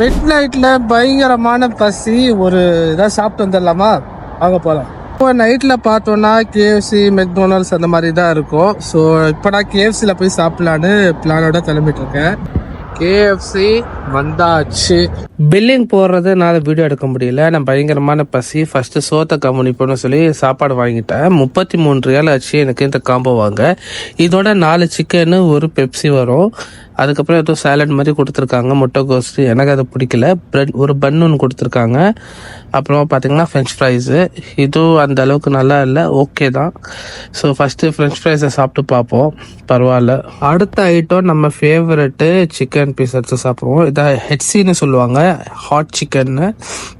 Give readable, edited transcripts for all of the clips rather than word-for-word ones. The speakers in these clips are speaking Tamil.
மிட் நைட்ல பயங்கரமான பசி. ஒரு இதாக சாப்பிட்டு வந்துடலாமா? வாங்க போகலாம். இப்போ நைட்டில் பார்த்தோன்னா கேஎஃப்சி, மெக்டொனால்ட்ஸ் அந்த மாதிரி தான் இருக்கும். ஸோ இப்போ நான் கேஎஃப்சியில் போய் சாப்பிட்லான்னு பிளானோட கிளம்பிட்டு இருக்கேன். கேஎஃப்சி வந்தாச்சு. பில்லிங் போடுறதுனால வீடியோ எடுக்க முடியல. நான் பயங்கரமான பசி. ஃபர்ஸ்ட் சோத்தை கவனிப்போன்னு சொல்லி சாப்பாடு வாங்கிட்டேன். 33 ரியால் ஆச்சு எனக்கு இந்த காம்போ வாங்க. இதோட 4 சிக்கனு, ஒரு பெப்சி வரும். அதுக்கப்புறம் ஏதோ சாலட் மாதிரி கொடுத்துருக்காங்க, முட்டை கோஸ்ட். எனக்கு அது பிடிக்கல. பிரெட், ஒரு பன் ஒன்று கொடுத்துருக்காங்க. அப்புறம் பார்த்தீங்கன்னா ஃப்ரெஞ்ச் ஃப்ரைஸு. இதுவும் அந்த அளவுக்கு நல்லா இல்லை, ஓகே தான். ஸோ ஃபஸ்ட்டு ஃப்ரெஞ்ச் ஃப்ரைஸை சாப்பிட்டு பார்ப்போம். பரவாயில்ல. அடுத்த ஐட்டம் நம்ம ஃபேவரெட்டு சிக்கன் பீஸ் எடுத்து சாப்பிடுவோம். இதை ஹெட்சின்னு சொல்லுவாங்க, ஹாட் சிக்கன்னு.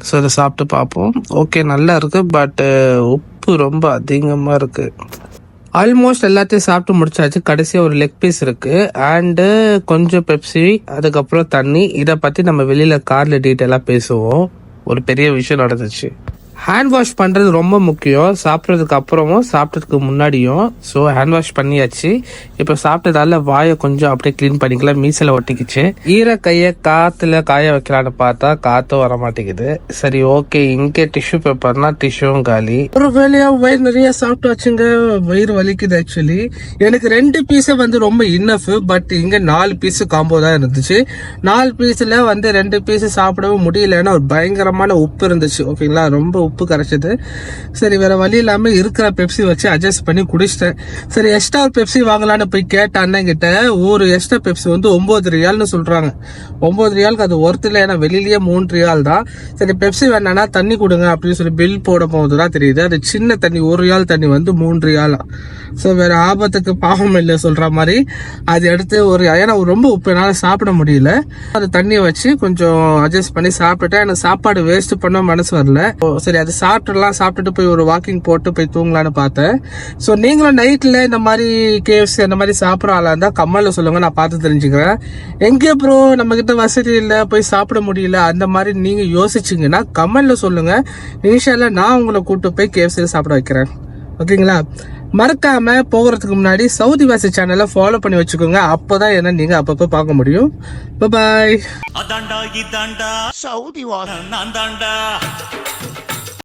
ஸோ இதை சாப்பிட்டு பார்ப்போம். ஓகே, நல்லா இருக்குது. பட்டு உப்பு ரொம்ப அதிகமாக இருக்குது. ஆல்மோஸ்ட் எல்லாத்தையும் சாப்பிட்டு முடிச்சாச்சு. கடைசியாக ஒரு லெக் பீஸ் இருக்குது அண்டு கொஞ்சம் பெப்சி, அதுக்கப்புறம் தண்ணி. இதை பற்றி நம்ம வெளியில் காரில் டீட்டெயிலாக பேசுவோம். ஒரு பெரிய விஷயம் நடந்துச்சு. ஹேண்ட் வாஷ் பண்ணுறது ரொம்ப முக்கியம், சாப்பிட்றதுக்கு அப்புறமும் சாப்பிட்றதுக்கு முன்னாடியும். ஸோ ஹேண்ட் வாஷ் பண்ணியாச்சு. இப்போ சாப்பிட்டதால வாயை கொஞ்சம் அப்படியே க்ளீன் பண்ணிக்கலாம். மீசில் ஒட்டிக்கிச்சு. ஈர கையை காற்றுல காய வைக்கலான்னு பார்த்தா காற்றும் வர மாட்டேங்குது. சரி, ஓகே. இங்கே டிஷ்யூ பேப்பர்னா டிஷ்யூவும் காலி. ஒரு வேலையாக வயிறு நிறைய சாப்பிட்டு வச்சுங்க. வயிறு வலிக்குது. ஆக்சுவலி எனக்கு 2 பீஸை ரொம்ப இன்னஃப். பட் இங்கே 4 பீஸு காம்போ தான் இருந்துச்சு. 4 பீஸில் 2 பீஸு சாப்பிடவும் முடியல. ஏன்னா ஒரு பயங்கரமான உப்பு இருந்துச்சு. ஓகேங்களா, ரொம்ப உப்பு கரைச்சது. சரி, வேற வழி இல்லாம இருக்கிற பெப்சி வச்சு அட்ஜஸ்ட் பண்ணி குடிச்சிட்டேன். சரி, எக்ஸ்ட்ரா பெப்சி வாங்கலான்னு போய் கேட்ட அண்ணன் கிட்ட ஒரு எக்ஸ்ட்ரா பெப்சி 9 ரியால்னு சொல்றாங்க. 9 ரியாலுக்கு அது ஒருத்தர், ஏன்னா வெளியிலேயே 3 ரியால் தான். சரி, பெப்சி வேணானா தண்ணி கொடுங்க அப்படின்னு சொல்லி பில் போட போதுதான் தெரியுது அது சின்ன தண்ணி 1 ரியால் தண்ணி 3 ரியாலா. ஸோ வேற ஆபத்துக்கு பாவம் இல்லை சொல்ற மாதிரி அது எடுத்து ஏன்னா ரொம்ப உப்பு என்னால் சாப்பிட முடியல. அது தண்ணியை வச்சு கொஞ்சம் அட்ஜஸ்ட் பண்ணி சாப்பிட்டுட்டேன். எனக்கு சாப்பாடு வேஸ்ட் பண்ண மனசு வரல. சரி, அது சாப்பிட்டுட்டு போய் ஒரு வாக்கிங் போட்டு போய் தூங்கலான்னு பார்த்தேன். ஸோ நீங்களும் நைட்டில் இந்த மாதிரி கேஎஃப்சி அந்த மாதிரி சாப்பிட்ற ஆளாக இருந்தால் கம்மலில் சொல்லுங்கள், நான் பார்த்து தெரிஞ்சுக்கிறேன். எங்கே ப்ரோ நம்மக்கிட்ட வசதி இல்லை, போய் சாப்பிட முடியல, அந்த மாதிரி நீங்கள் யோசிச்சிங்கன்னா கம்மலில் சொல்லுங்கள். இன்ஷால்லா நான் உங்களை கூப்பிட்டு போய் கேஎஃப்சியில் சாப்பிட வைக்கிறேன். ஓகேங்களா? மறக்காம போகிறதுக்கு முன்னாடி சவுதி வாசி சேனலை ஃபாலோ பண்ணி வச்சுக்கோங்க. அப்போதான் என்ன நீங்க அப்பப்போ பார்க்க முடியும். பாய். அதாண்டா இதாண்டா சவுதி வாசி நான் தாண்டா.